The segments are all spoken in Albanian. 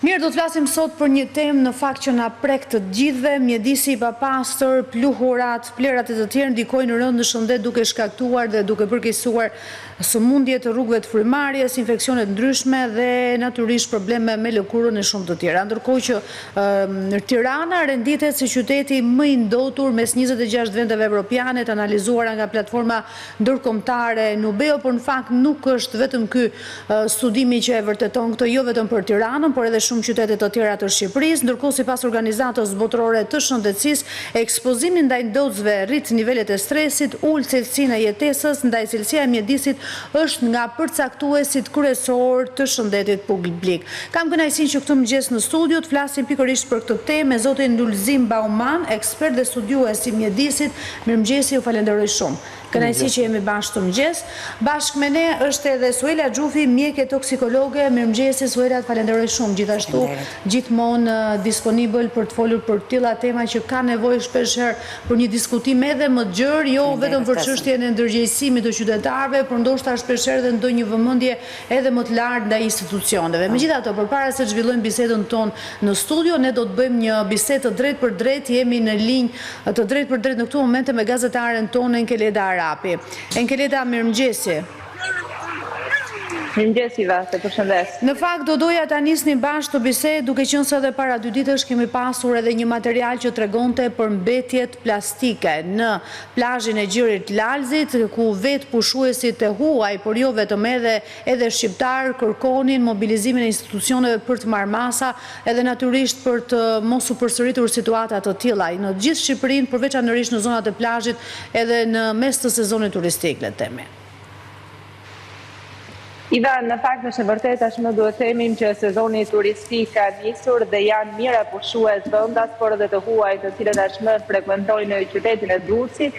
Mirë, do të flasim sot për një temë në fakt që na prek të gjithëve, mjedisi i papastër, pluhurat, plerat e të tjerë ndikojnë rënd në shëndet duke shkaktuar dhe duke përkeqësuar sëmundje të rrugëve të frymarrjes, infeksione të ndryshme dhe natyrisht probleme me lëkurën e shumë të tjera. Ndërkohë që Tirana renditet si qyteti më i ndotur mes 26 vendeve evropiane të analizuara nga platforma ndërkombëtare Nubeo, por në fakt nuk është vetëm ky studimi që e vërteton këtë, jo vetëm për Tiranën, por edhe shumë qytete të tjera të Shqipërisë, ndërkohë sipas organizatës botërore të shëndetësisë, ekspozimi ndaj dozëve rrit nivelet e stresit, ul cilësinë e jetesës, ndaj cilësia e mjedisit është nga përcaktuesit kryesor të shëndetit publik. Kam kënaqësinë që këtu mëngjes në studio të flasim pikërisht për këtë temë me zotin Lulzim Bauman, ekspert dhe studiues i mjedisit. Mirëmëngjesi, ju falenderoj shumë. Kënaqësi që jemi bashkë të mëngjes. Bashkë me ne është edhe Suela Xhufi, mjeke toksikologe. Mirëmëngjesi Suela, të falenderoj shumë. Gjithashtu gjithmonë disponibël për të folur për tilla tema që ka nevojë shpeshherë për një diskutim edhe më gjerë, jo vetëm për çështjen e ndërgjegjësimit të qytetarëve, por ndoshta shpeshherë edhe ndonjë vëmendje edhe më të lartë ndaj institucioneve. Megjithatë, përpara se të zhvillojmë bisedën tonë në studio, ne do të bëjmë një bisedë të drejtë për drejtë. Jemi në linjë të drejtë për drejtë në këto momente me gazetaren tonë Enkeleda Arapi. Enkeleda, mirëmëngjesi. Mirëmëngjesi, të përshëndes. Në fakt do doja ta nisnim bashkë të bisedë, duke qenë se edhe para 2 ditësh kemi pasur edhe një material që tregonte për mbetjet plastike në plazhin e Gjirit Lalzit, ku vetë pushuesit e huaj, por jo vetëm edhe shqiptar kërkonin mobilizimin e institucioneve për të marrë masa, edhe natyrisht për të mos u përsëritur situata të tilla në gjithë Shqipërinë, përveçanërisht në zonat e plazhit edhe në mes të sezonit turistik, le të themi. Iva, në fakt është e vërtetë, tashmë duhet të themim që sezoni turistik ka nisur dhe janë mira pushues vendas, por edhe të huaj, të cilët tashmë frekuentojnë qytetin e Durrësit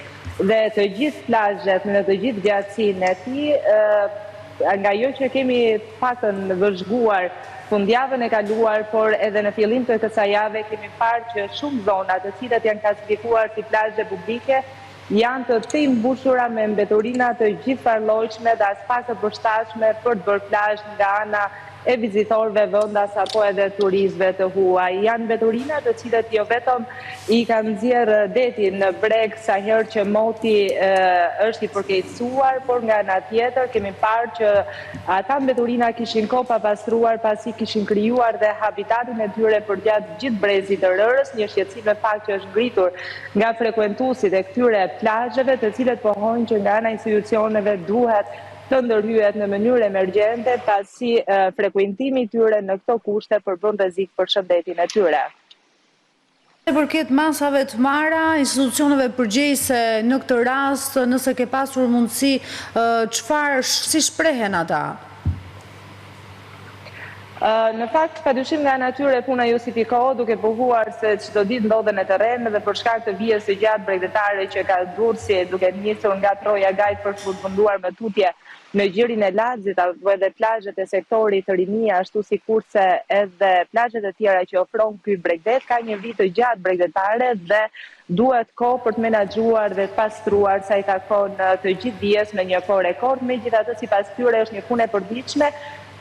dhe të gjithë plazhet në të gjithë gjatësinë e tij, nga jo që kemi pakën vëzhguar fundjavën e kaluar, por edhe në fillim të kësaj jave kemi parë që shumë zona të cilat janë klasifikuar si plazhe publike janë të mbushura me mbeturina të gjithfarlojshme dhe as pak të përshtatshme për të bërë plazh nga ana e vizitorëve vendas apo edhe turistëve të huaj. Janë mbeturina të cilët jo vetëm i kanë nxjerrë detin në breg sa herë që moti është i përkeqësuar, por nga ana tjetër kemi parë që ata mbeturina kishin kohë pa pastruar pasi kishin krijuar dhe habitatin e tyre përgjatë gjithë brezit të rërës, një shqetësim në fakt që është ngritur nga frekuentuesit e këtyre plazheve, të cilët pohojnë që nga ana institucioneve duhet të ndërhyet në mënyrë emergjente pasi frekuentimi i tyre në këto kushte përbën rrezik për shëndetin e tyre. Në përket masave të marra, institucioneve përgjegjëse në këtë rast, nëse ke pasur mundësi, si shprehen ata? Në fakt, padyshim nga natyre puna justifikohet duke pohuar se çdo ditë ndodhen në terren dhe për shkak të vijës së gjatë bregdetare që ka Durrësi duke nisur nga Troja Gajt për të përfunduar me tutje në Gjirin e Lalzit apo edhe plazhet e sektorit të Rinia, ashtu sikurse edhe plazhet e tjera që ofron ky bregdet, ka një vit të gjatë bregdetare dhe duhet kohë për të menaxhuar dhe të pastruar sa i takon të gjithë vijës në një kohë rekord. Megjithatë, sipas tyre është një punë e përditshme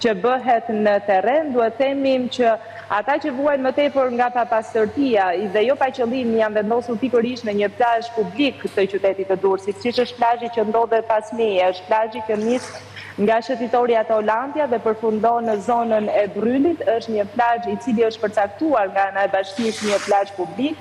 që bëhet në terren. Duhet themim që ata që vuajnë më tepër nga papastërtia dhe jo pa qëllim janë vendosur pikërisht në një plazh publik të qytetit të Durrësit, siç është plazhi që ndodhet pas meje, është plazhi që nis nga shëtitori ato Olandia dhe përfundon në zonën e Brylit, është një plazh i cili është përcaktuar nga ana e bashkisë një plazh publik,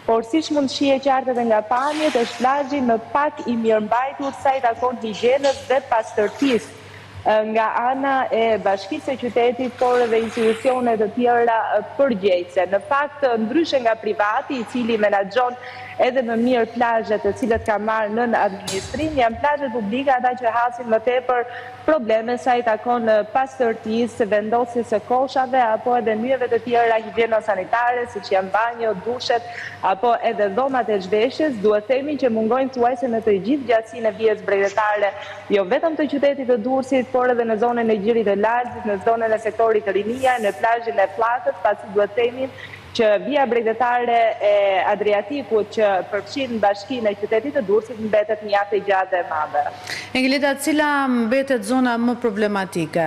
por siç mund shihet qartë edhe nga pamjet, është plazhi më pak i mirëmbajtur sa i takon higjienës dhe pastërtisë nga ana e bashkisë së qytetit, por edhe institucione të tjera përgjegjëse. Në fakt, ndryshe nga privati, i cili menaxhon edhe më mirë plazhet të cilët ka marrë nën administrim, janë plazhet publike ata që hasin më tepër probleme sa i takon pastërtisë, vendosjes së koshave apo edhe mënyrave të tjera higjieno-sanitare, siç janë banjo, dushet apo edhe dhomat e zhveshjes. Duhet themi që mungojnë thuajse në të gjithë gjatësinë e vijës bregdetare, jo vetëm të qytetit të Durrësit, por edhe në zonën e Gjirit të Lalzit, në zonën e sektorit të Rinia, në plazhin e Fllatës, pasi duhet themi që vija bregdetare e Adriatikut që përfshin bashkinë e qytetit të Durrësit mbetet mjaft e gjatë dhe e madhe. Enkeleda, cila mbetet zona më problematike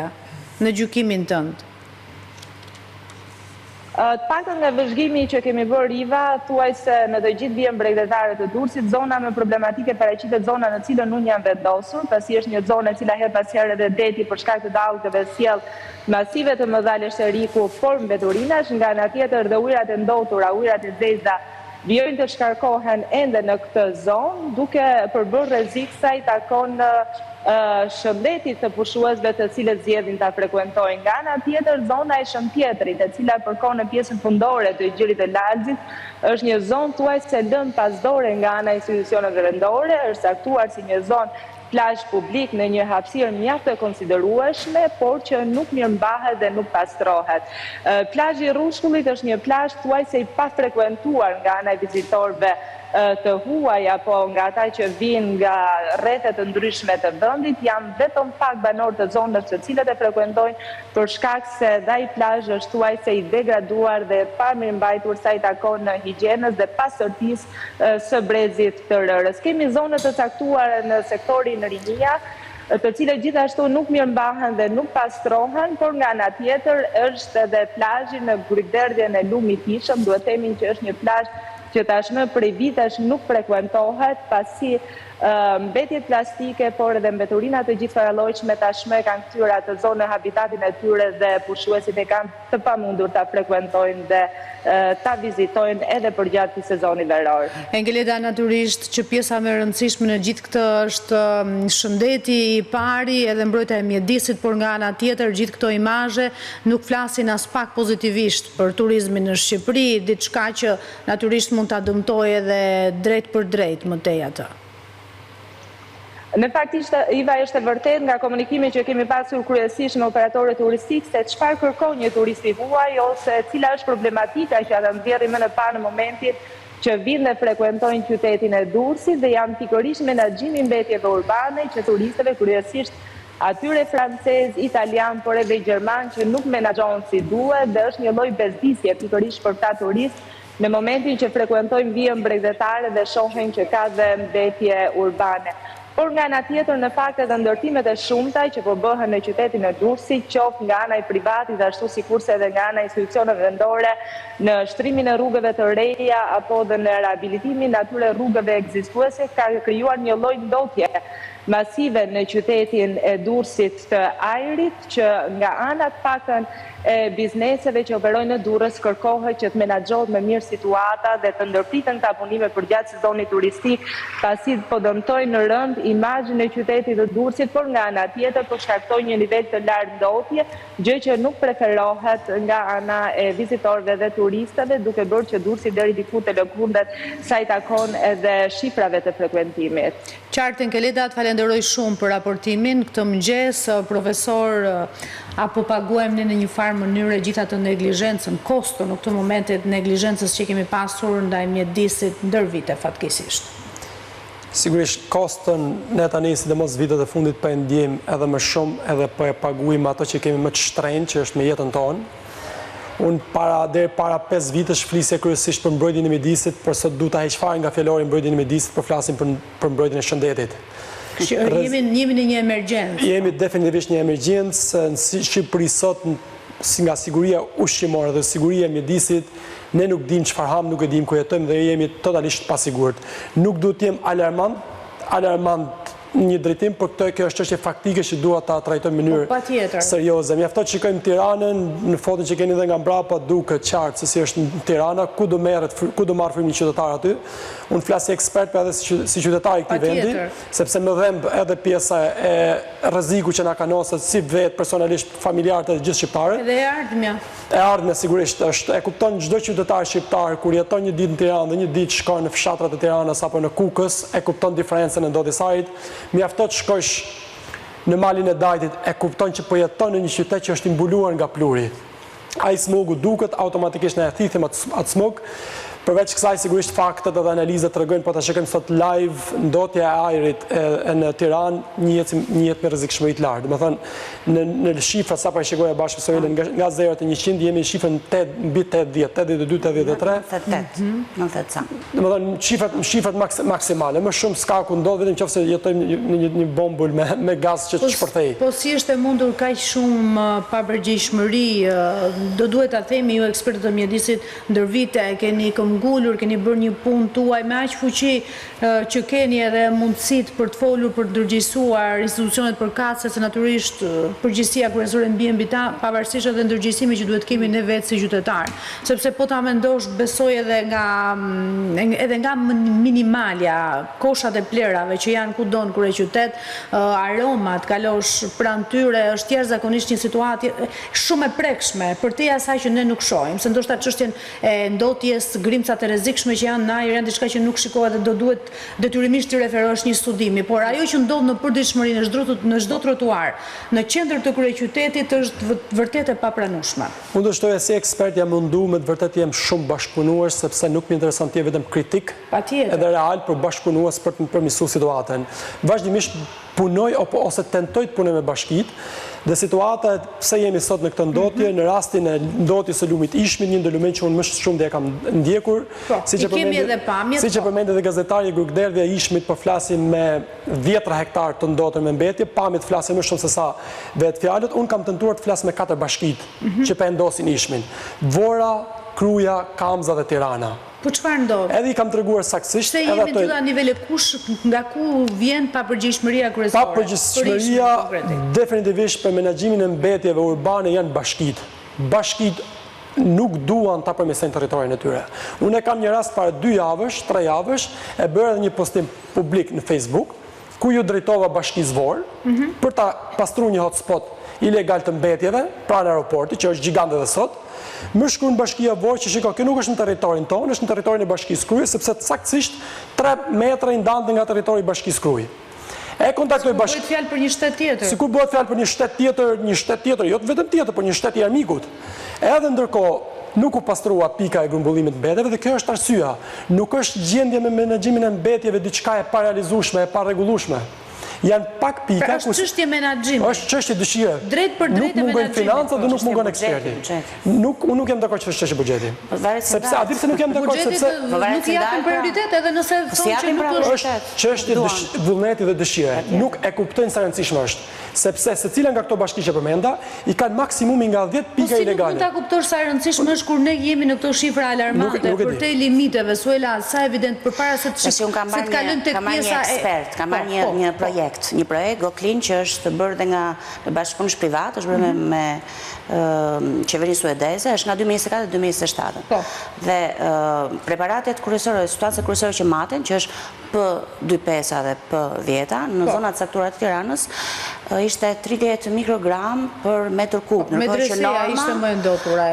në gjykimin tënd? Të paktën nga vëzhgimi që kemi bërë riva, thuaj se në të gjithë vijën bregdetare të Durrësit, zona me problematike paraqitet zona në cilën unë jam vendosur, pasi është një zonë e cila her pas here dhe deti për shkak të dallgëve sjell masive të mëdha leshtëriku formë mbeturinash, nga ana tjetër dhe ujërat e ndotura, ujërat e zeza vijojnë të shkarkohen ende në këtë zonë, duke përbërë rrezik sa i takon shëndetit të pushuesve të cilët zgjedhin ta frekuentojnë. Nga ana tjetër, zona e Shëntjetrit, e cila përkon në pjesën fundore të Gjirit të Lalzit, është një zonë thuajse lënë pasdore nga ana e institucioneve vendore, është caktuar si një zonë plazh publik në një hapësirë mjaft të konsiderueshme, por që nuk mirëmbahet dhe nuk pastrohet. Plazhi i Rrushkullit është një plazh thuajse i pafrekuentuar nga ana e vizitorëve të huaj apo nga ata që vinë nga rrethet të ndryshme të vendit, janë vetëm pak banorë të zonës të cilët e frekuentojnë, për shkak se dhe ai plazh është thuajse i degraduar dhe pa mirëmbajtur sa i takon në higjienës dhe pastërtisë së brezit të rërës. Kemi zona të caktuara në sektorin Rinia, të cilët gjithashtu nuk mirëmbahen dhe nuk pastrohen, por nga ana tjetër është edhe plazhi në Grykderdhjen e Lumit Tishëm, duhet themi që është një plazh që tashmë prej vitesh nuk frekuentohet, pasi mbetjet plastike, por edhe mbeturina të gjithfarallojshme tashmë kanë kthyer atë zonë habitatin e tyre dhe pushuesit e kanë të pamundur ta frekuentojnë dhe ta vizitojnë edhe përgjatë këtij sezoni veror. Engeleda, natyrisht që pjesa më e rëndësishme në gjithë këtë është shëndeti i pari edhe mbrojtja e mjedisit, por nga ana tjetër gjithë këto imazhe nuk flasin as pak pozitivisht për turizmin në Shqipëri, diçka që natyrisht mund ta dëmtojë edhe drejt për drejt më tej atë. Në fakt, Iva, është e vërtet nga komunikimi që kemi pasur kryesisht me operatorët turistik se çfarë kërkon një turist i huaj ose cila është problematika që ata nxjerrin më në parë në momentin që vinë dhe frekuentojnë qytetin e Durrësit dhe janë pikërisht menaxhimi i mbetjeve urbane që turistëve kryesisht atyre francez, italian, por edhe gjerman që nuk menaxhohen si duhet dhe është një lloj bezdisje pikërisht për ta turistë në momentin që frekuentojnë vijën bregdetare dhe shohin që ka dhe mbetje urbane. Por nga ana tjetër, në fakt edhe ndërtimet e shumta që po bëhen në qytetin e Durrësit, qoftë nga ana e privatit ashtu sikurse edhe nga ana e institucioneve vendore, në shtrimin e rrugëve të reja apo dhe në rehabilitimin e atyre rrugëve ekzistuese, ka krijuar një lloj ndotje masive në qytetin e Durrësit të ajrit, që nga ana të paktën e bizneseve që operojnë në Durrës kërkohet që të menaxhohet më mirë situata dhe të ndërpriten këta punime përgjatë sezonit turistik, pasi po dëmtojnë në rënd imazhin e qytetit të Durrësit, por nga ana tjetër po shkaktojnë një nivel të lartë ndotje, gjë që nuk preferohet nga ana e vizitorëve dhe turistëve, duke bërë që Durrësi deri diku të lëkundet sa i takon edhe shifrave të frekuentimit. Qartë, Engeleda, të falenderoj shumë për raportimin këtë mëngjes, profesor, apo paguajmë ne në një farë mënyrë gjithë atë neglizhencën, kosto në këtë momentet neglizhencës që kemi pasur ndaj mjedisit ndër vite fatkeqësisht. Sigurisht kostën ne tani sidomos vitet e fundit po e ndjejmë edhe më shumë edhe po e paguajmë ato që kemi më të shtrenjtë, që është me jetën tonë. Unë deri para 5 vitesh flisje kryesisht për mbrojtjen e mjedisit, por sot du ta heq fare nga fjalorin mbrojtjen e mjedisit, por flasim për mbrojtjen e shëndetit. Jemi në një emergjencë. Jemi definitivisht një emergjencë në Shqipëri sot, nga siguria ushqimore dhe siguria e mjedisit, ne nuk dim çfarë ham, nuk e dim ku jetojmë dhe jemi totalisht pasigurt. Nuk duhet të jem alarmant një drejtim, por kjo është çështje faktike që dua ta trajtojmë në mënyrë serioze. Mjafton të shikojmë Tiranën, në foton që keni edhe nga mbrapa duket qartë se si është në Tirana, ku do marr frymën qytetar aty. Unë flas si ekspert, por edhe si qytetar i këtij vendi, sepse më dhemb edhe pjesa e rrezikut që na ka nosur si vetë personalisht familjarët e gjithë shqiptarët. Edhe e ardhmja. E ardhmja sigurisht është, e kupton çdo qytetar shqiptar kur jeton një ditë në Tiranë dhe një ditë shkon në fshatrat e Tiranës apo në Kukës, e kupton diferencën e ndodhjes së ajrit. Mjafton të shkosh në malin e Dajtit, e kupton që po jeton në një qytet që është i mbuluar nga pluri. Ai smogu duket automatikisht na e thithim atë smog. Përveç kësaj, sigurisht faktet edhe analizat tregojnë, po ta shikojmë sot live, ndotja e ajrit në Tiranë njihet me rrezikshmëri të lartë. Domethënë në shifra sapo e shikoja bashkë me Soelën nga 0 te 100 jemi në shifrën mbi 80, 82, 83. 98. Domethënë shifrat maksimale, më shumë s'ka ku ndodh vetëm nëse jetojmë në një bombul me gaz që të shpërthej. Po si është e mundur kaq shumë papërgjegjshmëri, do duhet ta themi ju ekspertët e mjedisit, ndër vite keni ngulur, keni bërë një punë tuaj me aq fuqi që keni edhe mundësitë për të folur, për të ndërgjegjësuar institucionet përkatëse, se natyrisht përgjegjësia kryesore mbi ta, pavarësisht edhe ndërgjegjësimit që duhet kemi ne vetë si qytetar. Sepse po ta mendosh, besoj edhe nga minimalja, koshat e plerave që janë kudo në kryeqytet, aromat, kalosh pranë tyre, është jashtëzakonisht një situatë shumë e prekshme për te asaj që ne nuk shohim, se ndoshta çështjen e ndotjes, grimcat e rrezikshme që janë në ajër janë diçka që nuk shikohet dhe do duhet detyrimisht të referohesh një studimi, por ajo që ndodh në përditshmëri në çdo trotuar, në qendër të kryeqytetit është vërtet e papranueshme. Unë do shtoja si ekspert jam mundu me të vërtet jem shumë bashkëpunues, sepse nuk më intereson të jem vetëm kritik edhe real, për bashkëpunues për të përmirësuar situatën. Vazhdimisht punoj ose tentoj të punoj me bashkitë. Dhe situata, pse jemi sot në këtë ndotje, në rastin e ndotjes së lumit Ishmit, një ndërlumen që unë më shumë dhe kam ndjekur, si që përmendë edhe gazetari Grukderdhja Ishmit, po flasim me 10 hektar të ndotën me mbetje, pamit flasim më shumë se sa vetë fjalët, unë kam tentuar të flas me 4 bashkit që pendosin Ishmin. Vora, Kruja, Kamza dhe Tirana. Po çfarë ndodh? Edhe I kam treguar saktësisht. Se jemi të tilla nivele, nga ku vjen papërgjegjshmëria kryesore? Papërgjegjshmëria definitivisht për menaxhimin e mbetjeve urbane janë bashkitë. Bashkitë nuk duan ta përmirësojnë territorin e tyre. Unë kam një rast para 2 javësh, 3 javësh, e bëra një postim publik në Facebook, ku ju drejtova bashkisë Vor për ta pastruar një hotspot ilegal të mbetjeve pranë aeroportit, që është gjigant edhe sot. Më shkruan bashkia Vor që shiko, kjo nuk është në territorin tonë, është në territorin e bashkisë Krujë, sepse saktësisht 3 metra I ndante nga territori I bashkisë Krujë. E kontaktoj bashkë. Sikur bëhet fjalë për një shtet tjetër. Sikur bëhet fjalë për një shtet tjetër, jo vetëm tjetër, por një shtet I armikut. Edhe ndërkohë nuk u pastrua pika e grumbullimit mbetjeve dhe kjo është arsyeja. Nuk është gjendje me menaxhimin e mbetjeve diçka e parealizueshme, e parregullueshme. Janë pak pika është çështje menaxhimi. Është çështje dëshire. Drejt për drejtë Nuk mungon financa dhe nuk mungon eksperti. Unë nuk jam dakord që është çështje buxheti. Sepse a di pse nuk jam dakord sepse nuk japin prioritet edhe nëse thonë që nuk është çështje vullneti dhe dëshire. Nuk e kuptojnë sa rëndësishme është. Sepse secila nga këto bashki që përmenda I kanë maksimumi nga 10 pika ilegale. Po si nuk mund ta kuptosh sa rëndësishme është kur ne jemi në këto shifra alarmante për te limiteve, Suela, sa evident përpara se të kalojmë tek pjesa e kam marrë një projekt Goklin që është bërë dhe nga bashkëpunësh privat, është bërë me qeverinë suedeze, është nga 2024 dhe 2027. Dhe preparatet kryesore, substancat kryesore që maten, që është P25 dhe P10 në zonat caktuara të Tiranës, ishte 30 mikrogram për metër kub. Medresia ishte më e ndotura.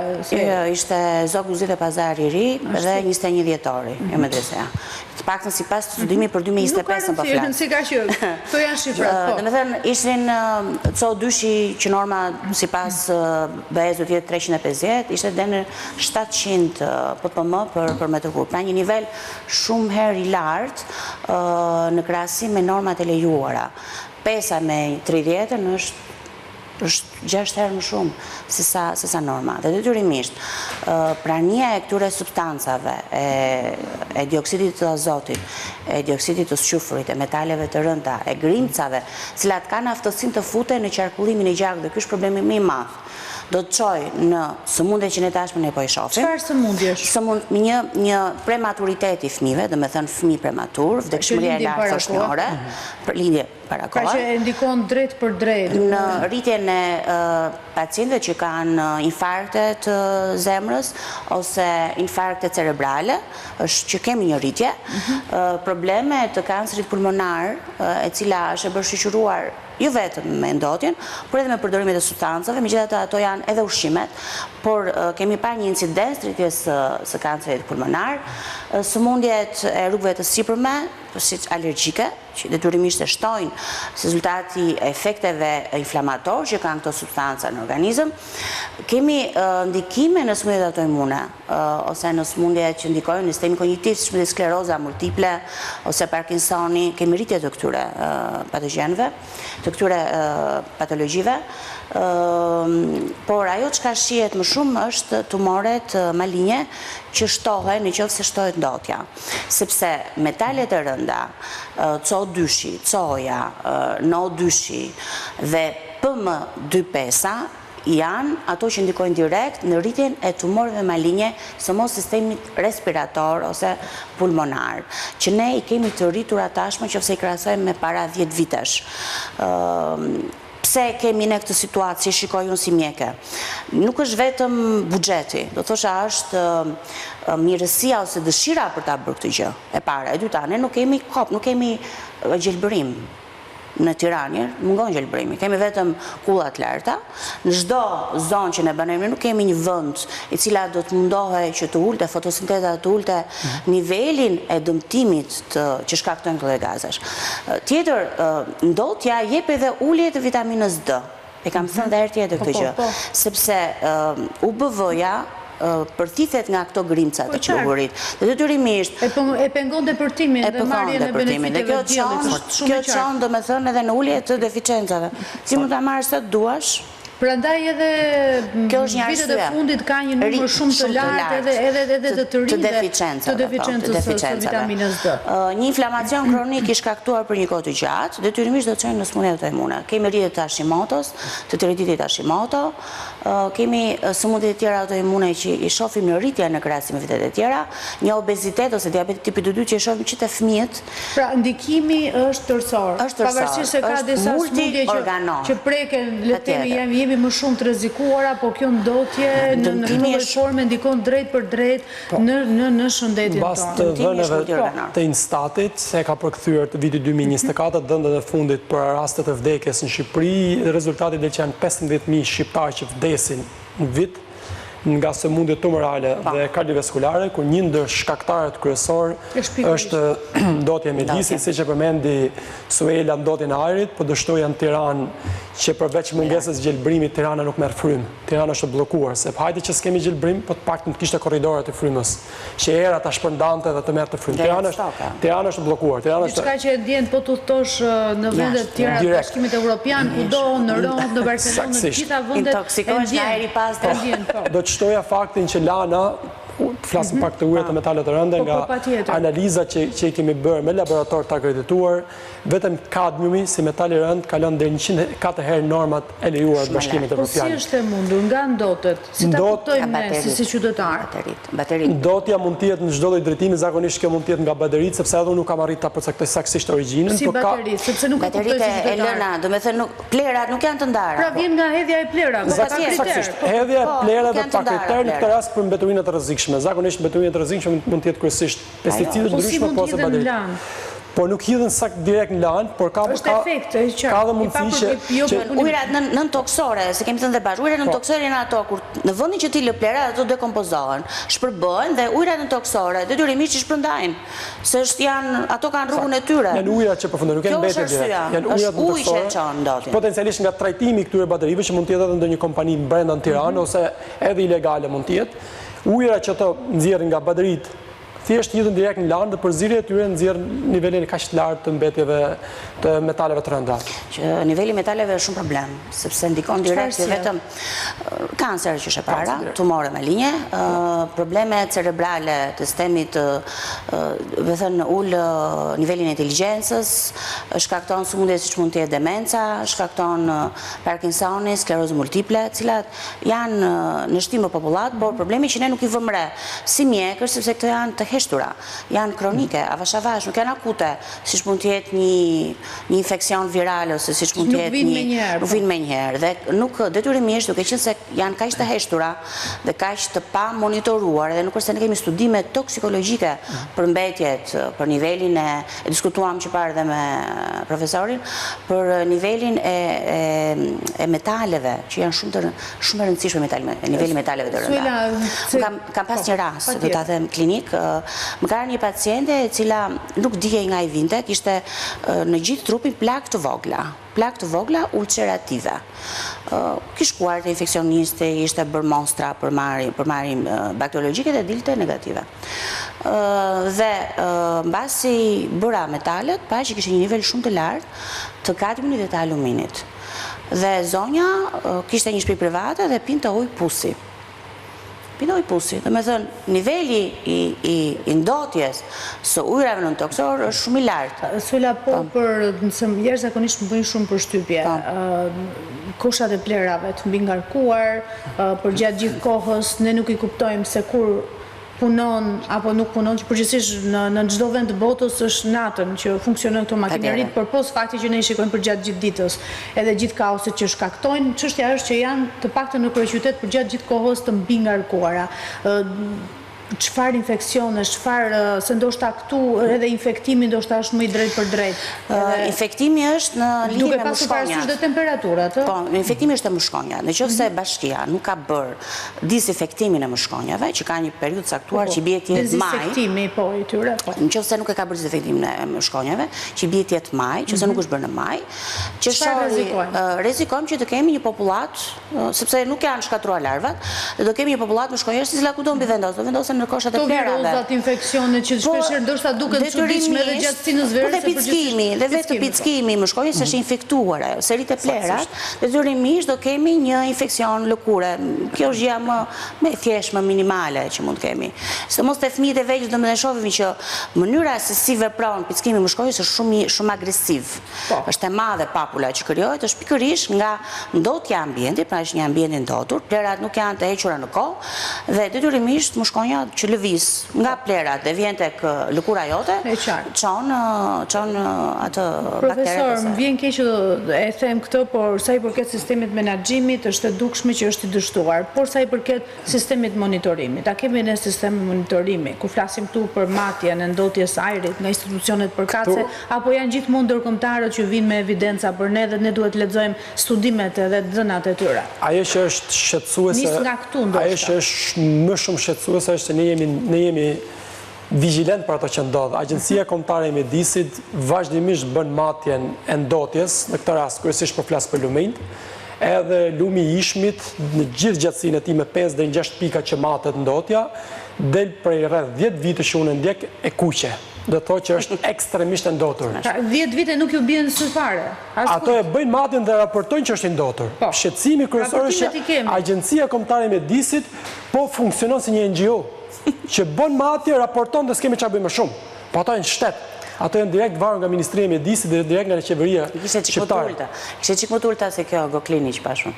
Ishte Zogu Zite Pazari I Ri dhe 21 dhjetori, jo medresia. Të paktën sipas studimit për 2025 po flas. Si ka qenë? Kto janë shifrat? Domethënë ishin CO2-shi që norma sipas BE-s do të jetë 350, ishte deri në 700 ppm për metër kub. Pra një nivel shumë herë I lartë në krahasim me normat e lejuara. Pesa me 30 është 6 herë më shumë se sa norma. Dhe detyrimisht, prania e këtyre substancave, e dioksidit të azotit, e dioksidit të squfrit, e metaleve të rënda, e grimcave, cilat kanë aftësinë të futen në qarkullimin e gjakut, dhe ky është problemi më I madh. Do të çojë në sëmundje që ne tashmë ne po I shohim. Çfarë sëmundjesh? Një prematuritet I fëmijëve, domethënë fëmijë prematur, vdekshmëria e lartë foshnore, për lindje para kohë. Pra që ndikon drejt për drejt. Në rritjen e pacientëve që kanë infarkte të zemrës ose infarkte cerebrale, është që kemi një rritje, probleme të kancerit pulmonar, e cila është e bërë shoqëruar jo vetëm me ndotjen, por edhe me përdorimin e substancave, megjithatë ato janë edhe ushqimet, por kemi parë një incidencë rritjes së kancerit pulmonar, sëmundjet e rrugëve të sipërme, si alergjike, që detyrimisht e shtojnë rezultati efekteve inflamator që kanë këto substanca në organizëm. Kemi ndikime në sëmundjet autoimune, ose në sëmundjet që ndikojnë në sistemin kognitiv, si skleroza multiple, ose Parkinsoni, kemi rritje të këtyre patogjenëve, të këtyre patologjive, por ajo që ka shihet më shumë është tumoret malinje që shtohen në qoftë se shtohet ndotja, sepse metalet e rënda, CO2, coja, NO2 dhe PM2,5 janë ato që ndikojnë direkt në rritjen e tumorëve malinje së mos sistemit respirator ose pulmonar, që ne i kemi të rritur tashmë nëse i krahasojmë me para 10 vitesh. Pse kemi në këtë situatë, si shikoj unë si mjeke? Nuk është vetëm buxheti, do thosha është mirësia ose dëshira për ta bërë këtë gjë. E para, e dyta, ne nuk kemi kop, nuk kemi gjelbërim. Në Tiranë mungon gjelbërimi. Kemi vetëm kullat larta. Në çdo zonë që ne banojmë nuk kemi një vend i cila do të mundohej që të ulte fotosinteza, të ulte nivelin e dëmtimit që shkaktojnë këto gazesh. Tjetër, ndotja jep edhe ulje të vitaminës D. E kam thënë edhe herë tjetër këtë gjë, sepse UBV-ja përthithet nga këto grimcat e pluhurit. Dhe detyrimisht e pengon depërtimin dhe marrjen e benefikeve të diellit. Kjo çon domethënë edhe në ulje të deficiencave. Si mund ta marrësh sa duash? Prandaj edhe vitet e fundit ka një numër shumë të lartë edhe të deficiencave së vitaminës D. Një inflamacion kronik i shkaktuar për një kohë të gjatë, detyrimisht do të çojë në sëmundje autoimune. Kemi rritje të Hashimotos, të tërheqitjet Hashimoto, kemi sëmundje të tjera autoimune që i shohim në rritje në krahasim me vitet e tjera, një obezitet ose diabet tipi 2 që i shohim që te fëmijët. Pra ndikimi është tërësor. Pavarësisht se ka disa sëmundje që preken, le të themi, më shumë të rrezikuara, po kjo ndotje në këtë formë ndikon drejt për drejt në shëndetin tonë. Mbas të dhënave të Instatit, se ka përkthyer të vitit 2024 dhënat e fundit për rastet e vdekjes në Shqipëri, rezultati del që janë 15.000 shqiptarë që vdesin në vit nga sëmundje tumorale dhe kardiovaskulare, ku një ndër shkaktarët kryesor është ndotja e mjedisit, siç e përmendi Suela, ndotjen e ajrit, po dështoja në Tiranë që përveç mungesës gjelbërimit Tirana nuk merr frymë. Tirana është bllokuar, se hajde që s'kemi gjelbërim, po të paktën të kishte korridoret e frymës, që era ta shpërndante dhe të merrte frymë. Tirana është bllokuar. Diçka që e ndjen po tudhtosh në vende të tjera të Bashkimit Evropian, kudo në Rom, në Barcelonë, në gjitha vendet intoksikohesh nga ajri pas do të shtoja faktin që lana, flasim pak të ujët e metalet të rënde, nga analiza që i kemi bërë me laborator të akredituar, vetëm kadmiumi si metal i rënd ka lënë deri 104 herë normat e lejuara të Bashkimit Evropian. Po si është e mundur nga ndotet? Si ta kuptojmë ne si qytetar? Ndotja mund të jetë në çdo lloj drejtimi, zakonisht kjo mund të jetë nga bateritë, sepse edhe unë nuk kam arritur ta përcaktoj saktësisht origjinën, por ka bateritë, sepse nuk e kuptoj si e lëna, domethënë plerat nuk janë të ndara. Pra vjen nga hedhja e plerave, pa kriter. Hedhja e plerave pa kriter në këtë rast për mbeturinë të rrezikshme. Zakonisht mbeturinë të rrezikshme mund të jetë kryesisht pesticidë të ndryshme ose bateritë. Po nuk hidhen sakt direkt në lanë, por ka dhe mundësi që ujrat nën toksore, se kemi thënë dhe bashkë, ujrat nën toksore janë ato kur në vendin që ti lë plerat ato dekompozohen, shpërbohen dhe ujrat nën toksore detyrimisht i shpërndajnë, se ato kanë rrugën e tyre. Janë ujrat që përfundojnë, nuk janë mbetje direkt. Janë ujrat nën toksore. Potencialisht nga trajtimi i këtyre baterive që mund të jetë edhe ndonjë kompani brenda në Tiranë ose edhe ilegale mund të jetë. Ujrat që ato nxjerrin nga bateritë thjesht hidhen direkt në lanë dhe përzierja e tyre nxjerr nivelin kaq të lartë të mbetjeve të metaleve të rënda. Niveli i metaleve është shumë problem, sepse ndikon direkt vetëm kancer që është e para, tumore malinje, probleme cerebrale të sistemit, do të thënë ul nivelin e inteligjencës, shkakton sëmundje siç mund të jetë demenca, shkakton Parkinsoni, sklerozë multiple, të cilat janë në shtim në popullat, por problemi që ne nuk i vëmë re si mjekësh, sepse këto janë të heshtura, janë kronike, avash, nuk janë akute, siç mund të jetë një infekcion viral ose siç mund të jetë nuk vinë më njëherë. Dhe nuk detyrimisht, duke qenë se janë kaq të heshtura dhe kaq të pa monitoruar, dhe nuk është se ne kemi studime toksikologjike për mbetjet, për nivelin e diskutuam që parë dhe me profesorin, për nivelin e metaleve, që janë shumë e rëndësishme niveli metaleve të rënda. Kam pas një rast, do ta them klinik, më ka një paciente e cila nuk dihej nga i vinte, kishte në gjithë trupin plak të vogla ulcerative. Kishte shkuar te infekcionisti, ishte bërë mostra për marrim bakteriologjike dhe dilte negative. Dhe mbasi bëra metalet, pa që kishte një nivel shumë të lartë të kadmiut dhe të aluminit. Dhe zonja kishte një shtëpi private dhe pinte ujë pusi. Dhe me thënë, niveli i ndotjes së ujrave në toksor është shumë i lartë. Suela, nëse jashtëzakonisht më bëjnë shumë përshtypje, koshat e plerave të mbi ngarkuar, për gjatë gjithë kohës, ne nuk i kuptojmë se kur punon apo nuk punon, që përgjithsisht në çdo vend të botës është natën që funksionon këto makineritë, por pos fakti që ne i shikojmë për gjatë gjithë ditës, edhe gjithë kaoset që shkaktojnë, çështja është që janë të paktën në kryeqytet për gjatë gjithë kohës të mbi ngarkuara. Çfarë infeksione, se ndoshta këtu edhe infektimi ndoshta është më i drejt për drejt. Infektimi është në lidhje me duke pasur parasysh dhe temperaturat. Po, infektimi është e mushkonjat. Nëse Bashkia nuk ka bërë disinfektimin e mushkonjave, që ka një periudhë caktuar që bie të jetë maj. Dezinfektimi i tyre, po. Nëse nuk e ka bërë disinfektimin e mushkonjave, që bie të jetë maj, nëse nuk është bërë në maj, që rrezikojmë që të kemi një popullat, sepse nuk janë shkatruar larvat, dhe do kemi një popullat mushkonjash e cila kudo mbi vendosen në koshat e plerave. Virozat, infeksionet që shpeshherë ndoshta duken të çuditshme edhe gjatë sinës verës. Dhe pickimi, dhe vetë pickimi i mushkonjës është infektuar, serit e plerat, detyrimisht do kemi një infeksion lëkure. Kjo është gjëja më e thjeshtë, më minimale që mund të kemi. Sidomos te fëmijët e vegjël do të shohim që mënyra se si vepron pickimi i mushkonjës është shumë agresiv. Është e madhe papula që krijohet, është pikërisht nga ndotja e ambientit, pra është një ambient i ndotur, plerat nuk janë të hequra në kohë dhe detyrimisht mushkonja që lëviz nga plerat dhe vjen tek lëkura jote, çon atë baktere. Profesor, më vjen keq që e them këtë, por sa i përket sistemit menaxhimit është e dukshme që është i dështuar, por sa i përket sistemit monitorimit, a kemi ne sistem monitorimi, ku flasim këtu për matjen e ndotjes ajrit nga institucionet përkatëse, apo janë gjithmonë ndërkombëtarët që vinë me evidenca për ne dhe ne duhet të lexojmë studimet edhe dhënat e tyre. Ajo që është shqetësuese, nis nga këtu ndoshta. Ajo që është më shumë shqetësuese është se ne jemi vigjilent për ato që ndodh. Agjencia Kombëtare e Mjedisit vazhdimisht bën matjen e ndotjes, në këtë rast kryesisht po flas për lumenjt, edhe lumi i ishmit në gjithë gjatësinë e tij me 5 deri në 6 pika që matet ndotja, del prej rreth 10 vite që unë ndjek e kuqe. Do të thotë që është ekstremisht e ndotur. 10 vite nuk ju bien sy fare. Ato e bëjnë matjen dhe raportojnë që është i ndotur. Shqetësimi kryesor është që Agjencia Kombëtare e Mjedisit po funksionon si një NGO që bën matje, raporton dhe s'kemi çfarë bëjmë më shumë. Po ato janë shtet. Ato janë direkt varur nga Ministria e Mjedisit dhe direkt nga qeveria shqiptare. Kishte çik më të ulta se kjo Goklini që pashun.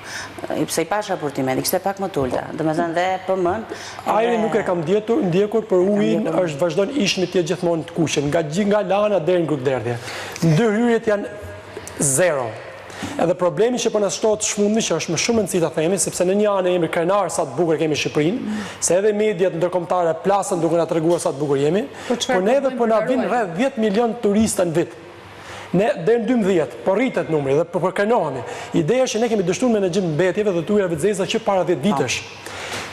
Pse i pash raportimet, kishte pak më të ulta. Domethënë dhe përmend. Ajri nuk e kam ndjekur për ujin, është vazhdon ishmi të jetë gjithmonë të kuqe, nga lana deri në Grukderdhje. Ndërhyrjet janë zero. Edhe problemi që po na shtohet shmundmi, që është më shumë rëndësi ta themi, sepse në një anë jemi krenar sa të bukur kemi Shqipërinë, se edhe mediat ndërkombëtare plasën duke na treguar sa të bukur jemi, por neve po na vijnë rreth 10 milion turista në vit. Ne deri në 12 po rritet numri dhe po përkanohemi. Ideja është që ne kemi dështuar menaxhim mbetjeve dhe ujrave të zeza që para 10 vitesh.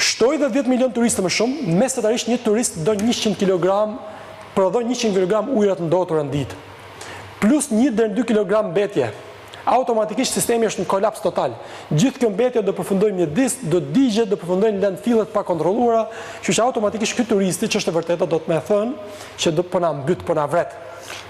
Shtoj dhe 10 milion turistë më shumë, mesatarisht një turist do 100 kg, prodhon 100 kg ujëra të ndotura në ditë. Plus 1 deri në 2 kg mbetje. Automatikisht sistemi është në kolaps total. Gjithë kjo mbetje do përfundojë mjedis, do digjet, do përfundojnë në landfillet pa kontrolluara, kështu që automatikisht ky turisti, që është e vërtetë, do të më thënë që do po na mbyt, po na vret.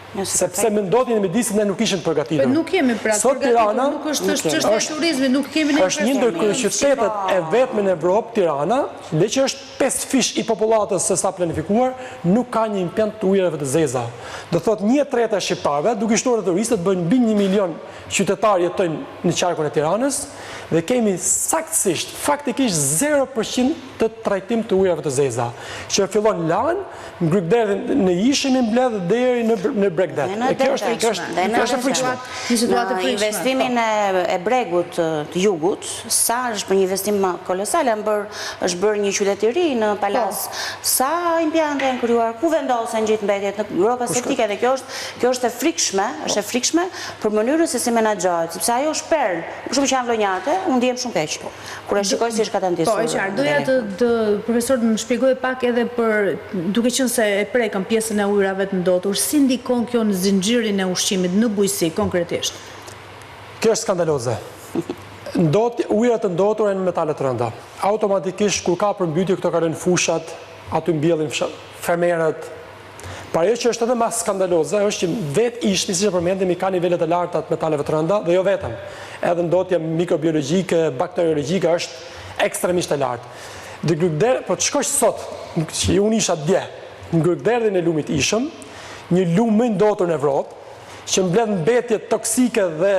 Sepse me ndotjen e Mjedisit ne nuk ishim përgatitur. Po nuk jemi përgatitur, nuk është çështja e turizmit, nuk kemi ne është një ndër kryeqytetet e vetme në Evropë, Tirana, dhe që është 5 fish i popullatës së sa planifikuar, nuk ka një impiant të ujërave të zeza. Do thot 1/3 e shqiptarëve, duke shtuar turistët, bëjnë mbi 1 milion qytetarë jetojnë në qarkun e Tiranës dhe kemi saktësisht, faktikisht 0% të trajtim të ujërave të zeza, që fillon lanë, në Grykderdhin në Ishim i mbledh deri në Bregdet. Kjo është frikshme. Në investimin e bregut të jugut, sa është për një investim kolosal, është bërë një qytet i ri në Palas, sa impiante janë krijuar, ku vendosen gjithë mbetjet në gropa septike, dhe kjo është e frikshme për mënyrën se si menaxhohet, sepse ajo është perl, për shumë që janë vlonjate, unë ndihem shumë keq. Kur e shikoj si është katantisuar. Po, e qartë, doja të profesor të më shpjegoj pak edhe për, duke qenë se e prekëm pjesën e ujrave të ndotur, si ndikon kjo në zinxhirin e ushqimit në bujqësi konkretisht? Kjo është skandaloze. Ujrat të ndotura janë metale të rënda. Automatikisht kur ka përmbytje këto kanë fushat, aty mbjellin fermerët. Por ajo që është edhe më skandaloze është që vetë Ishmi, siç e përmendëm, ka nivele të larta të metaleve të rënda dhe jo vetëm. Edhe ndotja mikrobiologjike, bakteriologjike është ekstremisht e lartë. Dhe Grykderdh, po të shkosh sot, që unë isha dje, në Grykderdhin e lumit Ishëm, një lum më i ndotur në Evropë, që mbledh mbetje toksike dhe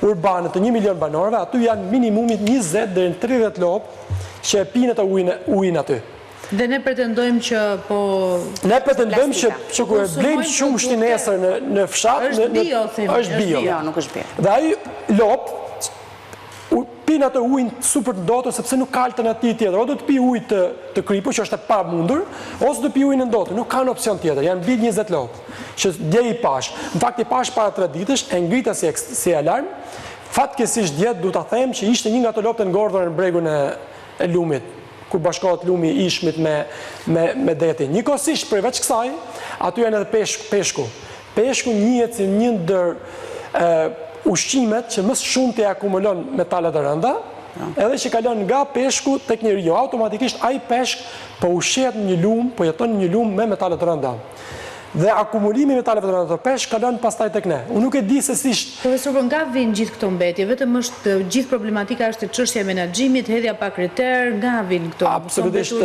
urbane të 1 milion banorëve, aty janë minimumit 20 deri në 30 lopë që e pinë të ujin aty. Dhe ne pretendojmë që po... Ne pretendojmë që kur e blejmë shumë shtinesër në fshat, është bio. Nuk është bio. Dhe ai lopë pinë atë ujin super të ndotur, sepse nuk ka alternativë tjetër. O do të pi ujë të kripur, që është e pamundur, ose do të pi ujin e ndotur. Nuk kanë opsion tjetër. Janë mbi 20 lopë, që dje i pash. Në fakt i pash para 3 ditësh, e ngrita si alarm. Fatkesisht dje du ta them që ishte një nga ato lopët e ngordhura në bregun e lumit, kur bashkohet lumi i Ishmit me detin. Njëkohësisht përveç kësaj, aty janë edhe peshku. Peshku njihet si një ndër ushqimet që më shumë të akumulon metalet e rënda, edhe që kalon nga peshku tek njeriu. Automatikisht ai peshk po ushqehet në një lum, po jeton në një lum me metale të rënda. Dhe akumulimi metaleve të rënda të peshk kalon pastaj tek ne. Unë nuk e di se si... Profesor, po nga vijnë gjithë këto mbetje? Vetëm është gjithë problematika është çështja e menaxhimit, hedhja pa kriter, nga vijnë këto? Absolutisht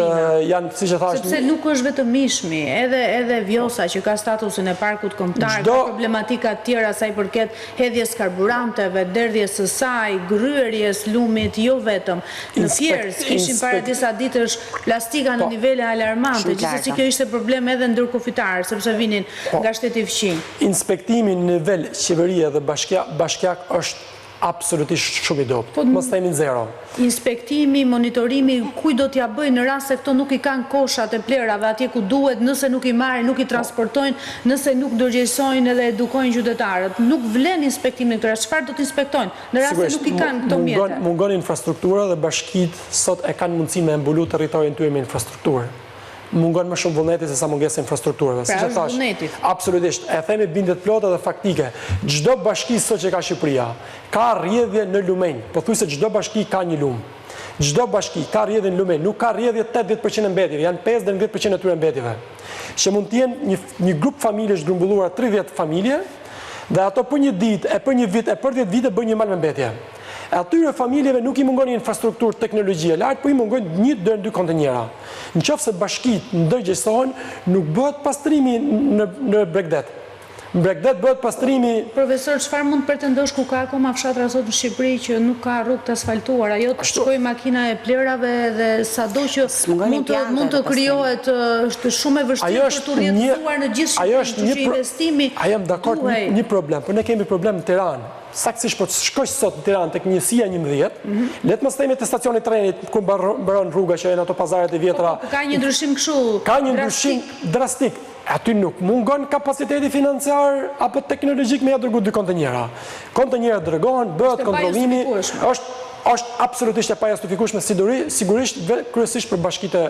janë, siç e thash, sepse nuk është vetëm Ishmi, edhe Vjosa që ka statusin e parkut kombëtar, ka problematika të tjera sa i përket hedhjes karburanteve, derdhjes së saj, gryerjes lumit, jo vetëm. Në Fierz kishin para disa ditësh plastika në nivele alarmante, gjithsesi kjo ishte problem edhe ndërkufitar, sepse vinin nga shteti fqinj. Inspektimi në nivel qeverie dhe bashkiak është absolutisht shumë i dobët. Mos themi zero. Inspektimi, monitorimi, kuj do t'ja bëjnë në rast se këto nuk i kanë koshat e plerave atje ku duhet, nëse nuk i marrin, nuk i transportojnë, nëse nuk ndërgjegjësojnë edhe edukojnë qytetarët. Nuk vlen inspektimin këtyre, çfarë do t'inspektojnë në rast se nuk i kanë këto mjete? Mungon infrastruktura dhe bashkitë sot e kanë mundësinë me mbulu territorin tyre me infrastrukturë. Mungon më shumë vullneti se sa mungesë infrastrukturave. Pra është vullneti. Absolutisht. E themi bindet plotë dhe faktike. Çdo bashki sot që ka Shqipëria ka rrjedhje në lumenj. Pothuajse çdo bashki ka një lum. Çdo bashki ka rrjedhje në lumenj. Nuk ka rrjedhje 80% e mbetjeve, janë 5 deri në 10% e tyre mbetjeve. Që mund të jenë një grup familjesh grumbulluar 30 familje, dhe ato për një ditë, e për një vit, e për 10 vite bëjnë një mal me mbetje. Atyre familjeve nuk i mungon infrastrukturë, teknologjia lartë, po i mungon 1 deri në 2 kontenjera. Nëse bashkitë ndërgjegjësohen, nuk bëhet pastrimi në Bregdet. Në Bregdet bëhet pastrimi... Profesor, çfarë mund pretendosh ku ka akoma fshatra sot në Shqipëri që nuk ka rrugë të asfaltuara? Ajo të shkojë makina e plerave dhe sado që mund të krijohet, është shumë e vështirë për të rrjedhuar në gjithë Shqipërinë, që investimi... A jam dakord, një problem, por ne kemi problem në Tiranë. Saktësisht, po të shkosh sot në Tiranë tek njësia 11, letë mos themi te stacioni trenit ku mbaron rruga që janë ato pazaret e vjetra. Ka një ndryshim kështu drastik. Ka një ndryshim drastik. Aty nuk mungon kapaciteti financiar apo teknologjik me ja dërgu 2 kontenjera. Kontenjera dërgohen, bëhet kontrollimi, është absolutisht e pajustifikueshme, sigurisht kryesisht për bashkitë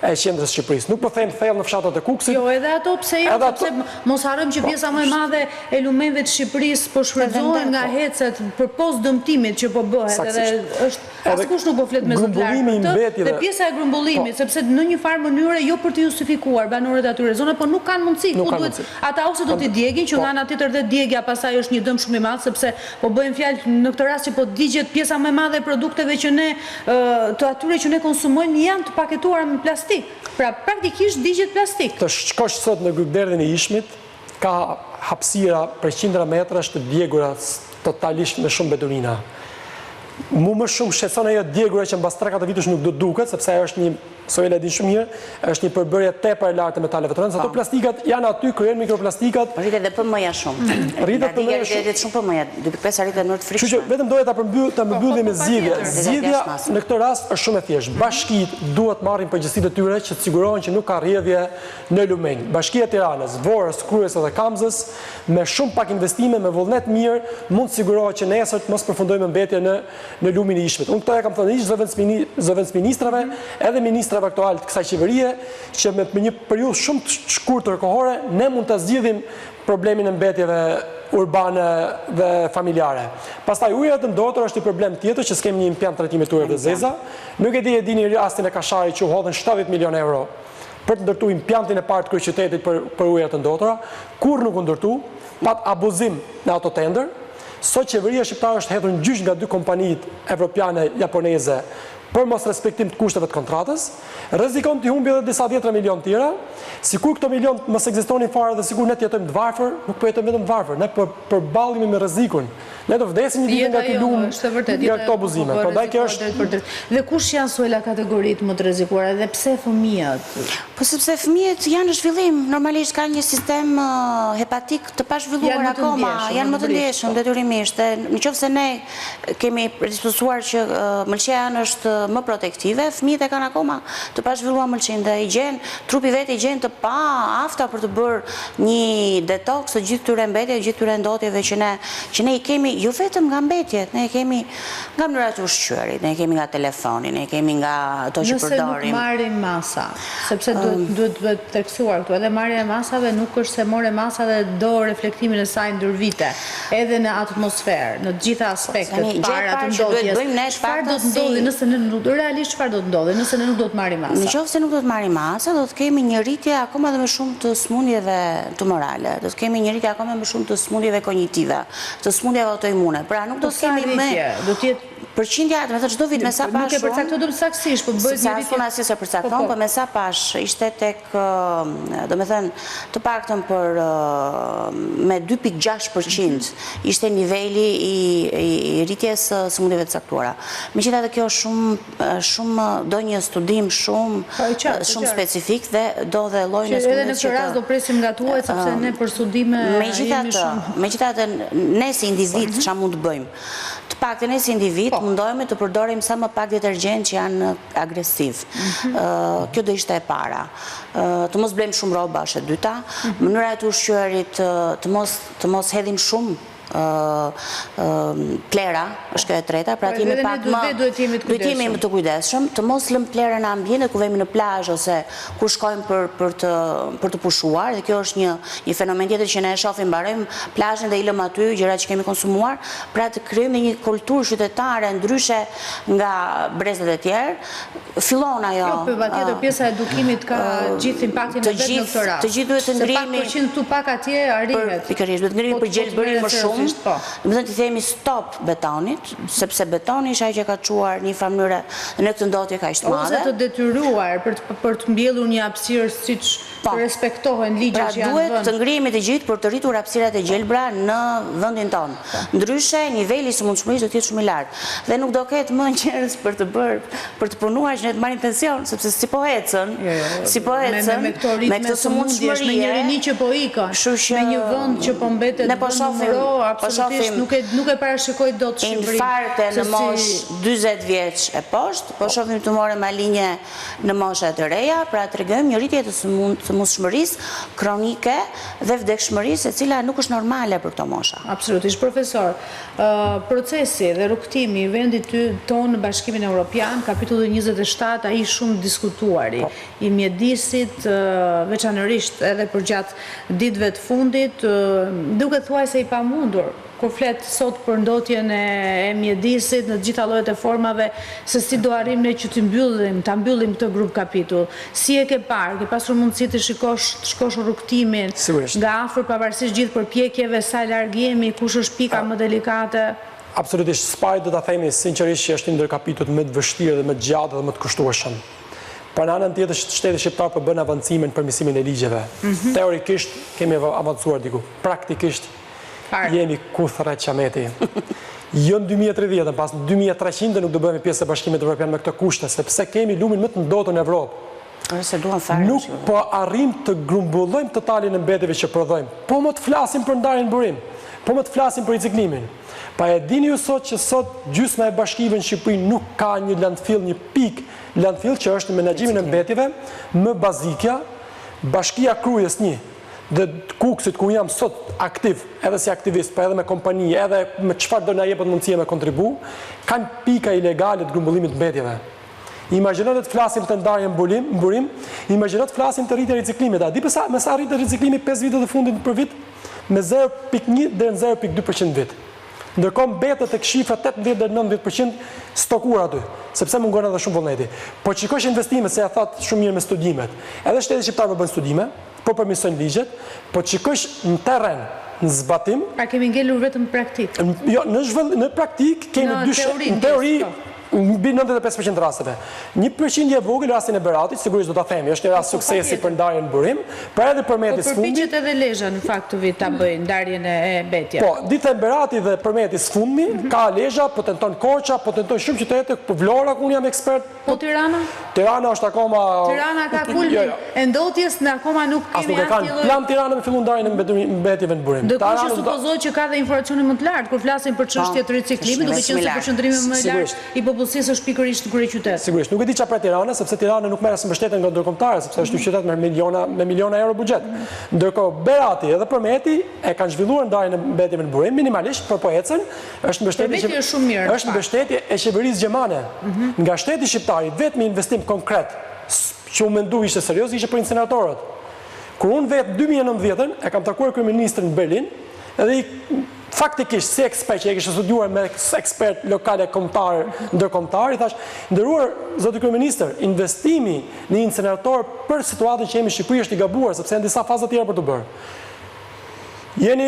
e qendrës së Shqipërisë. Nuk po them thellë në fshatat e Kukësit. Jo, edhe ato pse jo, sepse mos harrojmë që pjesa më e madhe e lumenjve të Shqipërisë po shfrytëzohen nga hecet përpos dëmtimit që po bëhet, edhe është askush nuk po flet me zot larg. Dhe pjesa e grumbullimit, sepse në një farë mënyrë jo për të justifikuar banorët atyre zona, po nuk kanë mundësi. Ku duhet ata ose do t'i djegin, që nga ana tjetër dhe djegja pastaj është një dëm shumë i madh, sepse po bëjmë fjalë në këtë rast që po digjet pjesa më e madhe produkteve që ne, të atyre që ne konsumojmë janë të paketuara me plastik. Pra praktikisht digjet plastik. Të shkosh sot në grupderdhin e Ishmit, ka hapësira për qindra metrash të djegura totalisht me shumë betonina. Mu më shumë shqetëson ajo djegura që mbas 3-4 vitesh nuk do duket, sepse ajo është një, Soela din shumë mirë, është një përbërje tepër e lartë të metaleve të rëndë. Ato plastikat janë aty, krijojnë mikroplastikat. Rritet dhe pëmëja shumë. Rritet pëmëja shumë. Rritet shumë pëmëja, 2.5 rritet në të frikshme. Kështu që vetëm doja ta mbyllim me zgjidhje. Zgjidhja në këtë rast është shumë e thjeshtë. Bashkitë duhet marrin përgjegjësitë e tyre që të sigurohen që nuk ka rrjedhje në lumenj. Bashkia e Tiranës, Vorës, Kryes dhe Kamzës me shumë pak investime, me vullnet mirë, mund të sigurohet që nesër të mos përfundojmë mbetje në lumin e Ishmit. Unë këto e kam thënë zëvendës ministrave, edhe ministrave aktual të kësaj qeverie, që me një periudhë shumë të shkurtër kohore ne mund të zgjidhim problemin e mbetjeve urbane dhe familjare. Pastaj ujëra të ndotur është një problem tjetër që s'kemi një impiant tretimi të ujëve të zeza. Nuk e dini rastin e Kasharit që u hodhen 70 milion euro për të ndërtuar impiantin e parë të kryeqytetit për ujëra të ndotura, kur nuk u ndërtu, pat abuzim në autotender. Sot qeveria shqiptare është hedhur në gjyq nga 2 kompanitë evropiane japoneze për mos respektim të kushteve të kontratës, rrezikon të humbi edhe disa 10 milion tjera, sikur këto milion mos ekzistonin fare dhe sikur ne të jetojmë të varfër, nuk po jetojmë vetëm të varfër, ne përballemi me rrezikun. Ne do vdesim një ditë nga ky lum, nga këto abuzime. Prandaj kjo është. Dhe kush janë Soela kategoritë më të rrezikuara dhe pse fëmijët? Po sepse fëmijët janë në zhvillim, normalisht ka një sistem hepatik të pazhvilluar akoma, janë më të ndjeshëm detyrimisht. Nëse ne kemi predispozuar që mëlçeja është më protektive, fëmijët e kanë akoma të pazhvilluar mëlçin dhe i gjen trupi vetë i gjen të pa afta për të bërë një detoks të gjithë këtyre mbetjeve, gjithë këtyre ndotjeve që ne i kemi jo vetëm nga mbetjet, ne kemi nga mënyrat e ushqyerit, ne kemi nga telefoni, ne kemi nga ato që përdorim. Nëse nuk marrim masa, sepse duhet theksuar këtu, edhe marrja e masave nuk është se more masa dhe do reflektimin e saj ndër vite, edhe në atmosferë, në të gjitha aspektet para të ndotjes. Çfarë do të ndodhi nëse ne nuk realisht çfarë do të ndodhi nëse ne nuk do të marrim masa? Nëse nuk do të marrim masa, do të kemi një rritje akoma dhe më shumë të smundjeve tumorale, do të kemi një rritje akoma më shumë të smundjeve kognitive, të smundjeve autoimune. Pra nuk do të kemi më përqindja, do të thënë çdo vit me sa pash. Nuk e përcaktojmë saktësisht, po bëhet një rritje. Sa se përcakton, po me sa pash ishte tek, do të thënë, të paktën për me 2.6% ishte niveli i rritjes së smundjeve të caktuara. Megjithatë kjo shumë do një studim shumë specifik dhe do dhe llojin e smundjeve. Edhe në këtë rast do presim nga tuaj sepse ne për studime jemi shumë. Megjithatë ne si individ çfarë mund të bëjmë? Të paktën ne si individ mundohemi të përdorim sa më pak detergjent që janë agresiv. Kjo do ishte e para. Të mos blejmë shumë rroba është e dyta. Mënyra e ushqyerit të mos hedhim shumë plera, është kjo e treta, pra t'jemi pak më duhet jemi të kujdesshëm, të mos lëm plera në ambient ku vemi në plazh ose ku shkojmë për të pushuar, dhe kjo është një fenomen tjetër që ne e shohim, mbarojmë plazhin dhe i lëm aty gjërat që kemi konsumuar, pra të krijojmë një kulturë qytetare ndryshe nga brezat e tjerë. Fillon ajo. Jo, patjetër pjesa e edukimit ka gjithë impaktin e vet në këtë rast. Të gjithë duhet të ngrihemi. 5% këtu pak atje arrihet. Pikërisht, duhet të ngrihemi për gjelbërim më shumë. Do të thënë të themi stop betonit, sepse betoni është ajo që ka çuar një mënyrë në këtë ndotje kaq të madhe. Ose të detyruar për të mbjellur një hapësirë siç respektohen ligjet që janë vënë. Duhet të ngrihemi të gjithë për të rritur hapësirat e gjelbra në vendin tonë. Ndryshe niveli i sëmundshmërisë do të jetë shumë i lartë dhe nuk do ketë më njerëz për të punuar që ne të marrim pension, sepse si po ecën me këtë sëmundshmëri, me një rini që po ikën, me një vend që po mbetet numëro, absolutisht nuk e parashikoj dot Shqipërinë. Infarte në mosh 40 vjeç e poshtë, po shohim tumore malinje në mosha të reja, pra tregojmë një rritje të sëmundshmërisë kronike dhe vdekshmërisë, e cila nuk është normale për këto mosha. Absolutisht, profesor. Procesi dhe rrugtimi i vendit tonë në Bashkimin Evropian, kapitulli 27, ai shumë diskutuari, i mjedisit, veçanërisht edhe përgjatë ditëve të fundit, duke thuajse i pamundur, kur flet sot për ndotjen e mjedisit në të gjitha llojet e formave, se si do arrim ne që ta mbyllim këtë grup kapitull. Si e ke parë, ke pasur mundësi të shkosh rrugtimin nga afër pavarësisht gjithë përpjekjeve, sa larg jemi, kush është pika më delikate? Absolutisht, SPAI do ta themi sinqerisht që është një ndër kapitujt më të vështirë dhe më të gjatë dhe më të kushtueshëm. Për në anën tjetër, shteti shqiptar po bën avancimin në përmirësimin e ligjeve. Teorikisht kemi avancuar diku, praktikisht jemi ku thret qameti. Jo në 2030, pas në 2300 nuk do bëhemi pjesë e Bashkimit Evropian me këto kushte, sepse kemi lumin më të ndotur në Evropë. Nuk po arrim të grumbullojmë totalin e mbetjeve që prodhojmë, po më të flasim për ndarjen burim, po më të flasim për riciklimin. Pa e dini ju sot që sot gjysma e bashkive në Shqipëri nuk ka një landfill, një pik landfill që është në menaxhimin e mbetjeve, më bazikja, Bashkia Krujës 1 dhe Kukësit ku jam sot aktiv, edhe si aktivist, pa edhe me kompani, edhe me çfarë do na jepet mundësia me kontribu, kanë pika ilegale të grumbullimit të mbetjeve. Imagjino të flasim të ndarjen burim, imagjino të flasim të rritje riciklimit. A di pse me sa rritet riciklimi 5 vitet e fundit për vit me 0.1 deri në 0.2% vit. Ndërkohë mbetet tek shifra 18 deri 19% stokuar aty, sepse mungon edhe shumë vullneti. Po shikosh investimet, se ja that shumë mirë me studimet. Edhe shteti shqiptar po bën studime, po përmirësojnë ligjet, po shikosh në terren, në zbatim. Pra kemi ngelur vetëm praktik. Jo, në praktik kemi në teori mbi 95% rasteve. 1% e vogël rastin e Beratit, sigurisht do ta themi, është një rast suksesi për ndarjen burim, por edhe Përmetis fundi. Po përpiqet edhe Lezhë në fakt të vit ta bëjë ndarjen e mbetjeve. Po, dita e Berati dhe Përmetis fundi, ka Lezhë, po tenton Korça, po tenton shumë qytete, po Vlora ku unë jam ekspert. Po Tirana? Tirana është akoma Tirana ka kulmin e ndotjes, në akoma nuk kemi asnjë plan Tirana me filluar ndarjen e mbetjeve në burim. Ndërkohë që supozohet që ka dhe informacione më të lartë kur flasin për çështje të riciklimit, duke qenë se përqendrimi më i lartë i popullsisë është pikërisht në kryeqytet. Sigurisht, nuk e di çfarë për Tirana, sepse Tirana nuk merret mbështetje nga ndërkombëtarë, sepse është një qytet me miliona euro buxhet. Ndërkohë Berati edhe Përmeti e kanë zhvilluar ndarjen e mbetjeve në burim minimalisht, por po ecën, është mbështetje e qeverisë gjermane. Nga shteti shqiptar vetëm investim konkret që u mendu ishte serioz ishte për incineratorët. Kur unë vetë 2019 e kam takuar kryeministrin në Berlin, edhe faktikisht si ekspert që e kishte studiuar me ekspert lokale kombëtar, ndërkombëtar, i thash, nderuar zoti kryeministër, investimi në incinerator për situatën që jemi në Shqipëri është i gabuar, sepse janë disa faza tjera për të bërë. Jeni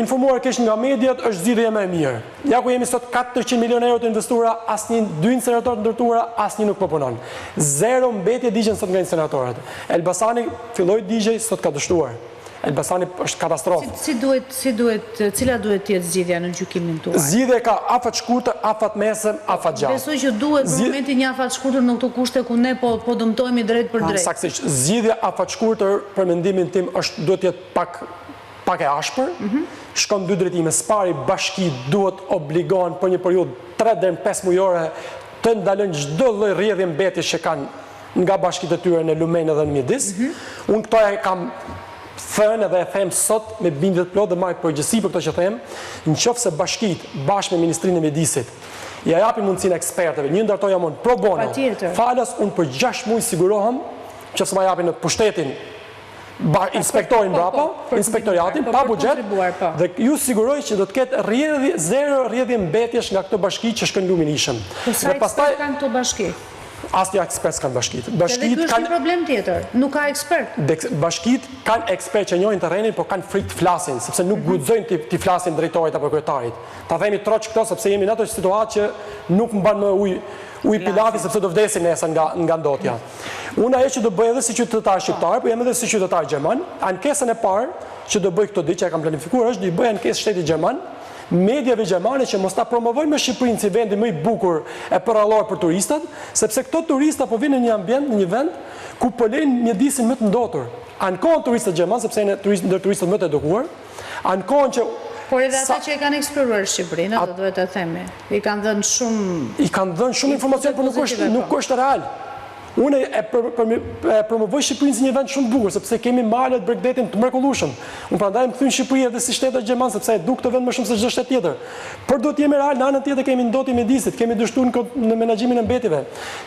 informuar keq nga mediat, është zgjidhja më e mirë. Ja ku jemi sot 400 milionë euro të investuara, asnjë 2 incineratorë të ndërtuara, asnjë nuk po punon. Zero mbetje digjen sot nga incineratorët. Elbasani filloi digjej, sot ka dështuar. Elbasani është katastrofë. Cila duhet të jetë zgjidhja në gjykimin tuaj? Zgjidhja ka afat shkurtër, afat mesëm, afat gjatë. Besoj që duhet në momentin një afat shkurtër në këto kushte ku ne po dëmtojmë drejt për drejt. Saktësisht, zgjidhja afat shkurtër për mendimin tim duhet të jetë pak e ashpër, shkon 2 drejtime. Spari bashki duhet obligohen për një periudhë 3 deri në 5 mujore të ndalojnë çdo lloj rrjedhje mbetjesh që kanë nga bashkitë e tyre në Lumen edhe në Midis. Unë këto e kam thënë edhe e them sot me bindje të plotë dhe marr përgjegjësi për këtë që them, nëse bashkitë bashkë me Ministrinë e Mjedisit ja japin mundësinë ekspertëve, një ndër ato jam unë pro bono. Falas unë për 6 muaj sigurohem nëse ma japin në pushtetin inspektorin brapa, inspektoriatin, pa buxhet, dhe ju siguroj që do të ketë zero rrjedhje mbetjesh nga këto bashki që shkojnë lumin ishëm. Po sa ekspert kanë këto bashki? Asnjë ekspert s'kanë bashkitë. Edhe ky është një problem tjetër, nuk ka ekspert. Bashkitë kanë ekspert që njohin terrenin, por kanë frikë të flasin, sepse nuk guxojnë të flasin drejtorit apo kryetarit. Ta themi troç këto sepse jemi në ato situatë që nuk mban më ujë pilati sepse do vdesin nesër nga ndotja. Unë ajo që do bëj edhe si qytetar shqiptar, po jam edhe si qytetar gjerman, ankesën e parë që do bëj këtë ditë që e kam planifikuar është do i bëj ankesë shtetit gjerman, mediave gjermane që mos ta promovojnë me Shqipërinë si vendi më i bukur e përrallor për turistat, sepse këto turista po vinë në një ambient, në një vend ku po lejnë mjedisin më të ndotur. Ankohen turistët gjerman sepse janë ndër turistët më të edukuar, ankohen që por edhe ata që e kanë eksploruar Shqipërinë, do duhet të themi, i kanë dhënë shumë informacion, por nuk është real. Unë e promovoj Shqipërinë si një vend shumë bukur, sepse kemi malet Bregdetin të mrekullueshëm. Unë prandaj më kthy në Shqipëri edhe si shtetet gjerman, sepse e duk këtë vend më shumë se çdo shtet tjetër. Por do të jemi real, në anën tjetër kemi ndotje Mjedisit, kemi dështuar në menaxhimin e mbetjeve.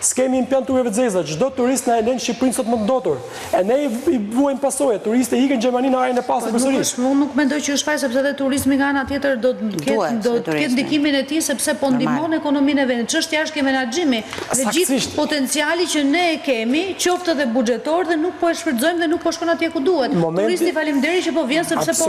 S'kemi impiant tureve të zeza, çdo turist na e lën Shqipërinë sot më të ndotur. E ne i vuajmë pasojë, turistë ikën në Gjermani në ajrin e pasur përsëri. Unë nuk mendoj që është faj sepse edhe turizmi nga ana tjetër do të ketë ndikimin e tij sepse po ndihmon ekonominë e vendit. Çështja është ke menaxhimi dhe gjithë potenciali që ne ne e kemi, qoftë edhe buxhetor dhe nuk po e shfrytëzojmë dhe nuk po shkon atje ku duhet. Turisti faleminderit që po vjen sepse po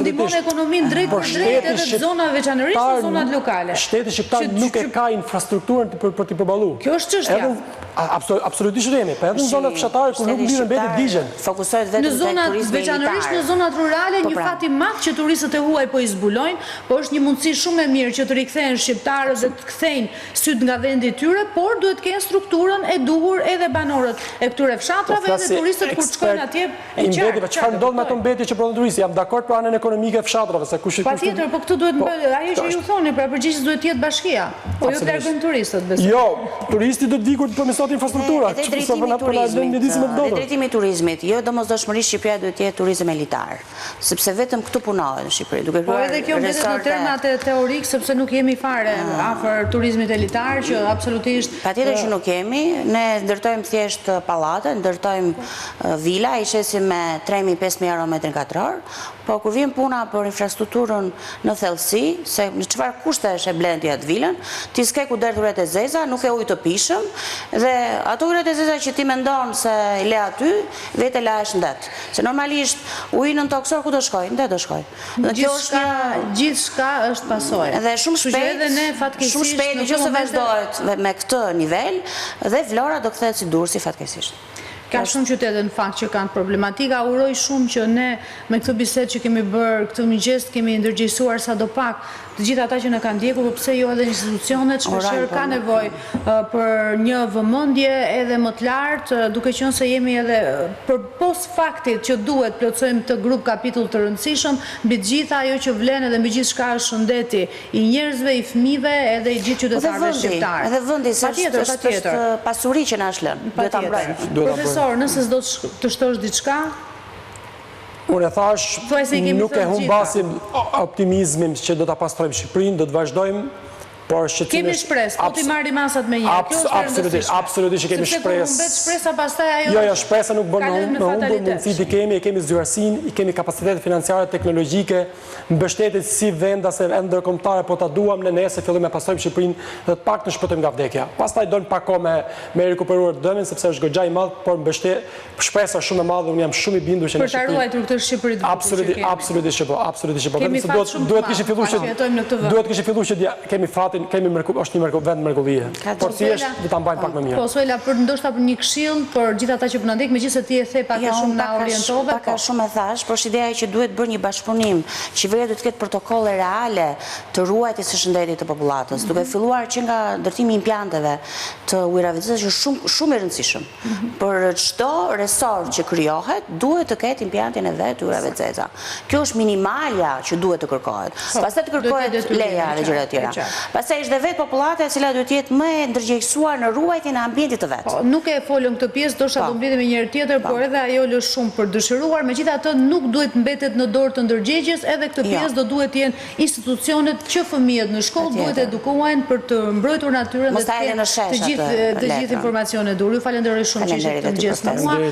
ndihmon ekonominë drejt për drejt edhe të zonave veçanërisht në zonat lokale. Shteti shqiptar nuk e ka infrastrukturën për t'i përballuar. Kjo është çështja. Absolutisht jemi, po edhe në zonat fshatare ku nuk mbirën mbetet digjen. Fokusohet vetëm në zonat veçanërisht në zonat rurale një fat i madh që turistët e huaj po i zbulojnë, po është një mundësi shumë e mirë që të rikthehen shqiptarët dhe të kthejnë syt nga vendi i tyre, por duhet të kenë strukturën e duhur edhe banorët e këtyre fshatrave dhe turistët kur shkojnë atje e qartë. Çfarë ndodh me ato mbetje që prodhon turisti? Jam dakord për anën ekonomike e fshatrave, se kush patjetër, po këtu duhet ajo që ju thoni, pra përgjigjës duhet të jetë bashkia, po jo të largojnë turistët, besoj. Jo, turisti do të vi kur të përmirësohet infrastruktura. Edhe drejtimi i turizmit, jo domosdoshmërisht Shqipëria duhet të jetë turizëm elitar, sepse vetëm këtu punohet në Shqipëri, duke po edhe kjo mbetet në termat teorik, sepse nuk jemi fare afër turizmit elitar, që absolutisht patjetër që nuk jemi, ne ndërtojmë thjesht pallate, ndërtojmë vila, i shesim me 3.000-5.000 euro metrin katror, po kur vjen puna për infrastrukturën në thellësi, se në çfarë kushtesh e blendi atë vilën, ti s'ke ku derdh uret e zeza, nuk e ujë të pishëm, dhe ato uret e zeza që ti mendon se i le aty, vetë lahesh ndet. Se normalisht uji në toksor ku do shkoj? Ndet do shkoj. Gjithçka është pasojë. Dhe shumë shpejt, nëse vazhdohet me këtë nivel, dhe Vlora do kthehet si Durrësi fatkeqësisht. Ka shumë qytete në fakt që kanë problematika, uroj shumë që ne me këtë bisedë që kemi bërë, këtë mëngjes kemi ndërgjegjësuar sadopak të gjithë ata që na kanë ndjekur, por pse jo edhe institucionet, shpesh ka nevojë për një vëmendje edhe më të lartë, duke qenë se jemi edhe përpos faktit që duhet plotësojmë të grup kapitull të rëndësishëm, mbi të gjitha ajo që vlen edhe mbi gjithçka është shëndeti i njerëzve, i fëmijëve edhe i gjithë qytetarëve shqiptar. Edhe vendi është pasuri që na është lënë, duhet ta mbrojmë. Profesor, nëse s'do të shtosh diçka, unë e thash, nuk e humbasim optimizmin që do ta pastrojmë Shqipërinë, do të vazhdojmë, por kemi shpresë, po ti marrim masat me një. Absolutisht kemi shpresë. Sepse kur humbet shpresa pastaj ajo. Jo, shpresa nuk bën me humbur, mundësit i kemi zgjuarsinë, i kemi kapacitete financiare, teknologjike, mbështetjet si vendase ndërkombëtare, po ta duam ne nesër fillojmë të pastrojmë Shqipërinë dhe të paktën shpëtojmë nga vdekja. Pastaj don pak kohë me rikuperuar dëmin sepse është goxha i madh, por shpresa shumë e madhe, unë jam shumë i bindur që në Shqipëri. Për ta ruajtur këtë Shqipëri. Absolutisht po. Duhet kishim filluar që kemi fatin, është një vend mrekullie. Por thjesht do ta mbajmë pak më mirë. Po Suela, ndoshta për një këshill për gjithë ata që po na ndjek, megjithëse ti e the pak a shumë na orientove. Pak a shumë e thash, por ideja që duhet bërë një bashkëpunim. Qeveria duhet të ketë protokolle reale të ruajtjes së shëndetit të popullatës, duke filluar që nga ndërtimi i implanteve të ujërave të zeza, që shumë i rëndësishëm. Për çdo resort që krijohet, duhet të ketë implantin e vet të ujërave të zeza. Kjo është minimalja që duhet të kërkohet. Pastaj të kërkohet leja dhe gjëra të tjera. Pastaj është dhe vetë popullata e cila duhet të jetë më e ndërgjegjësuar në ruajtjen e ambientit të vet. Nuk e folëm këtë pjesë, ndoshta do mbledhem me njëri tjetër, por edhe ajo lë shumë për dëshiruar. Megjithatë nuk duhet mbetet në dorë të ndërgjegjes, edhe këtë pjesë do duhet të jenë institucionet që fëmijët në shkollë duhet edukohen për të mbrojtur natyrën dhe të gjithë informacionet dur. Ju falenderoj shumë që ishit të mëngjes me mua.